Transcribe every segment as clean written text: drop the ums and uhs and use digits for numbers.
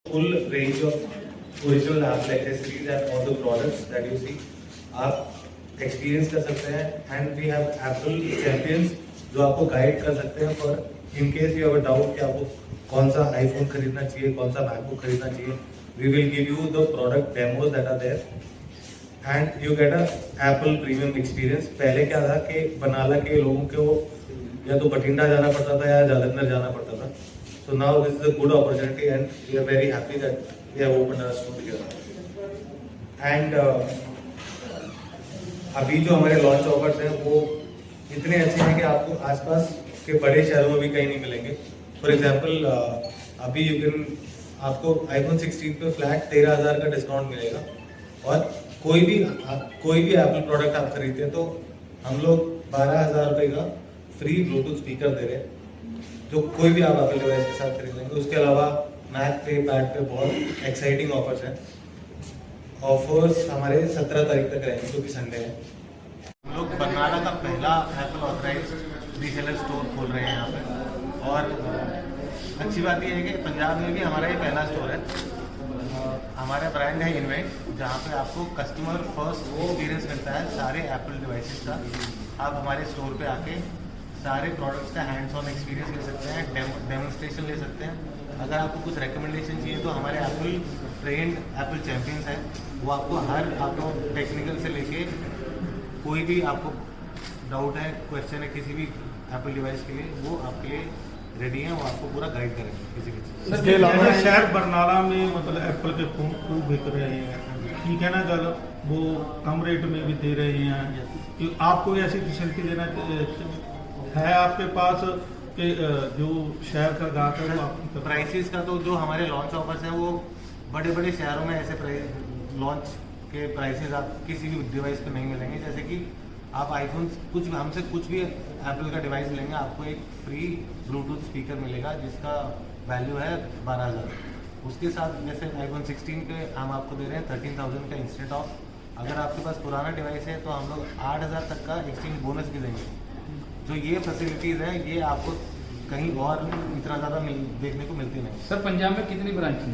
full range of original Apple accessories and all the products that you see आप experience कर सकते हैं and we have Apple champions जो आपको guide कर सकते हैं for in case you have a doubt कि आपको कौन सा iPhone खरीदना चाहिए कौन सा MacBook खरीदना चाहिए we will give you the product demos that are there and you get a Apple premium experience। पहले क्या था कि बनाला के लोगों को या तो बठिंडा जाना पड़ता था या जालंधर जाना पड़ता था। So now this is a good opportunity and we are very happy that we have opened our store here। And अभी जो हमारे लॉन्च ऑफर्स हैं वो इतने अच्छे हैं कि आपको आसपास के बड़े शहरों में भी कहीं नहीं मिलेंगे। फॉर एग्जांपल अभी आपको iPhone 16 पे फ्लैट 13,000 का डिस्काउंट मिलेगा और कोई भी एप्पल प्रोडक्ट आप खरीदते हैं तो हम लोग 12,000 रुपये का फ्री ब्लूटूथ स्पीकर दे रहे हैं जो कोई भी आप एप्पल डिवाइस के साथ खरीद लेंगे। उसके अलावा मैक पे पैड पे बहुत एक्साइटिंग ऑफर्स हैं। ऑफर्स हमारे 17 तारीख तक रहेंगे जो कि संडे है। हम लोग बरनाला का पहला एप्पल ऑथराइज रीसेलर स्टोर खोल रहे हैं यहाँ पे और अच्छी बात यह है कि पंजाब में भी हमारा ये पहला स्टोर है। हमारा ब्रांड है इन्वेंट जहाँ पे आपको कस्टमर फर्स्ट एक्सपीरियंस मिलता है सारे एप्पल डिवाइसेस का। आप हमारे स्टोर पे आके सारे प्रोडक्ट्स का हैंड्स ऑन एक्सपीरियंस ले सकते हैं, डेमोन्स्ट्रेशन ले सकते हैं। अगर आपको कुछ रिकमेंडेशन चाहिए तो हमारे एप्पल ट्रेंड एप्पल चैंपियंस हैं, वो आपको हर आपको टेक्निकल से लेके कोई भी आपको डाउट है क्वेश्चन है किसी भी एप्पल डिवाइस के लिए वो आपके लिए रेडी हैं, वो आपको पूरा गाइड करेंगे किसी किसी। इसके अलावा शहर बरनाला में मतलब एप्पल के फोन खूब बिक रहे हैं, ठीक है ना गल, वो कम रेट में भी दे रहे हैं कि आपको ऐसी फैसिलिटी देना है आपके पास कि जो शहर का ग्राहक है वो आपकी प्राइसेस का तो जो हमारे लॉन्च ऑफर्स हैं वो बड़े बड़े शहरों में ऐसे लॉन्च के प्राइसेस आप किसी भी डिवाइस पे नहीं मिलेंगे। जैसे कि आप आईफोन हमसे कुछ भी एप्पल का डिवाइस लेंगे आपको एक फ्री ब्लूटूथ स्पीकर मिलेगा जिसका वैल्यू है 12,000। उसके साथ जैसे आईफोन 16 पे हम आपको दे रहे हैं 13,000 का इंस्टेंट ऑफ। अगर आपके पास पुराना डिवाइस है तो हम लोग 8,000 तक का एक्सचेंज बोनस भी देंगे। जो ये फैसिलिटीज़ हैं ये आपको कहीं और इतना ज़्यादा देखने को मिलती नहीं। सर पंजाब में कितनी ब्रांच है?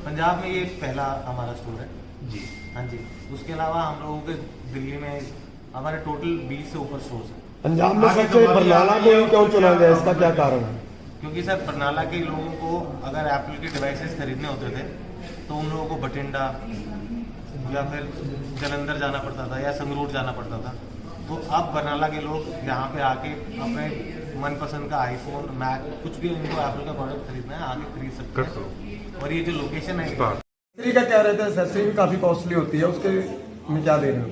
पंजाब में ये पहला हमारा स्टोर है जी। हाँ जी। उसके अलावा हम लोगों के दिल्ली में हमारे टोटल 20 से ऊपर स्टोर्स हैं। पंजाब में सबसे बरनाला को ही क्यों चुना गया, इसका क्या कारण है? क्योंकि सर बरनाला के लोगों को अगर एप्पल के डिवाइसेस खरीदने होते थे तो उन लोगों को बठिंडा या फिर जलंधर जाना पड़ता था या संगरूर जाना पड़ता था। तो अब बरनाला के लोग यहाँ पे आके अपने मनपसंद का आईफोन मैक कुछ भी उनको एप्पल का प्रोडक्ट खरीदना है आके खरीद सकते हैं। और ये जो लोकेशन है एक्सेसरी का क्या रहता है? एक्सेसरी भी काफी कॉस्टली होती है, उसके में क्या दे रहे हो?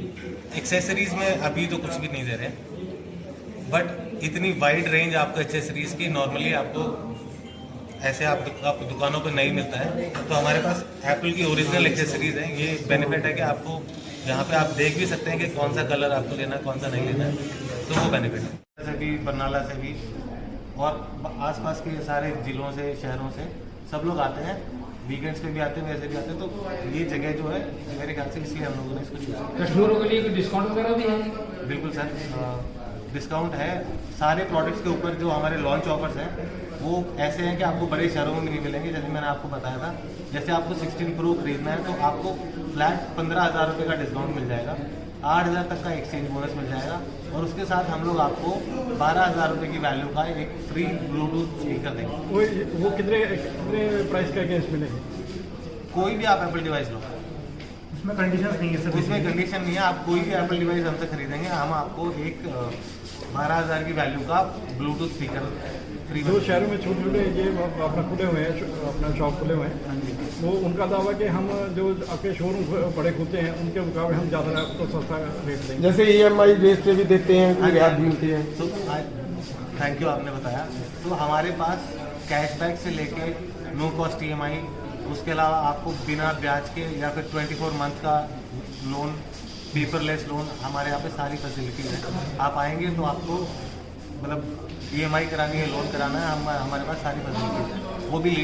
एक्सेसरीज में अभी तो कुछ भी नहीं दे रहे बट इतनी वाइड रेंज आपको एक्सेसरीज की नॉर्मली आपको ऐसे आपको दुकानों पर नहीं मिलता है। तो हमारे पास एप्पल की ओरिजिनल एक्सेसरीज हैं। ये बेनिफिट है कि आपको यहाँ पे आप देख भी सकते हैं कि कौन सा कलर आपको लेना है कौन सा नहीं लेना है, तो वो बेनिफिट है। से भी बरनाला से भी और आसपास के सारे जिलों से शहरों से सब लोग आते हैं, वीकेंड्स पे भी आते हैं वैसे भी आते हैं। तो ये जगह जो है मेरे ख्याल से इसलिए हम लोगों ने इसको चूज किया। कस्टमरों के लिए कोई डिस्काउंट वगैरह भी है? बिल्कुल सर, डिस्काउंट है सारे प्रोडक्ट्स के ऊपर। जो हमारे लॉन्च ऑफर्स हैं वो ऐसे हैं कि आपको बड़े शहरों में भी नहीं मिलेंगे। जैसे मैंने आपको बताया था, जैसे आपको 16 प्रो खरीदना है तो आपको फ्लैट 15,000 रुपये का डिस्काउंट मिल जाएगा, 8,000 तक का एक्सचेंज बोनस मिल जाएगा और उसके साथ हम लोग आपको 12,000 रुपये की वैल्यू का एक फ्री ब्लूटूथ स्पीकर देंगे। वो कितने प्राइस का अगेंस्ट मिलेंगे? कोई भी आप एप्पल डिवाइस लो, उसमें कंडीशन नहीं है सर? उसमें कंडीशन नहीं है। आप कोई भी एप्पल डिवाइस हमसे खरीदेंगे हम आपको एक 12,000 की वैल्यू का ब्लूटूथ स्पीकर फ्री। जो शहरों में छोटे छोटे ये अपना खुले हुए हैं, अपना शॉप खुले हुए हैं, वो उनका दावा कि हम जो आपके शोरूम बड़े खुलते हैं उनके मुकाबले हम ज़्यादा आपको सस्ता रेट देंगे। जैसे EMI बेस पे भी देते हैं, कोई रियायत मिलती है? तो थैंक यू आपने बताया। तो हमारे पास कैशबैक से लेके नो कॉस्ट EMI, उसके अलावा आपको बिना ब्याज के या फिर 24 मंथ का लोन, पेपरलेस लोन, हमारे यहाँ पे सारी फैसिलिटीज़ है। आप आएंगे तो आपको मतलब EMI करानी है, लोन कराना है, हमारे पास सारी फैसिलिटीज़ है, वो भी लीडिंग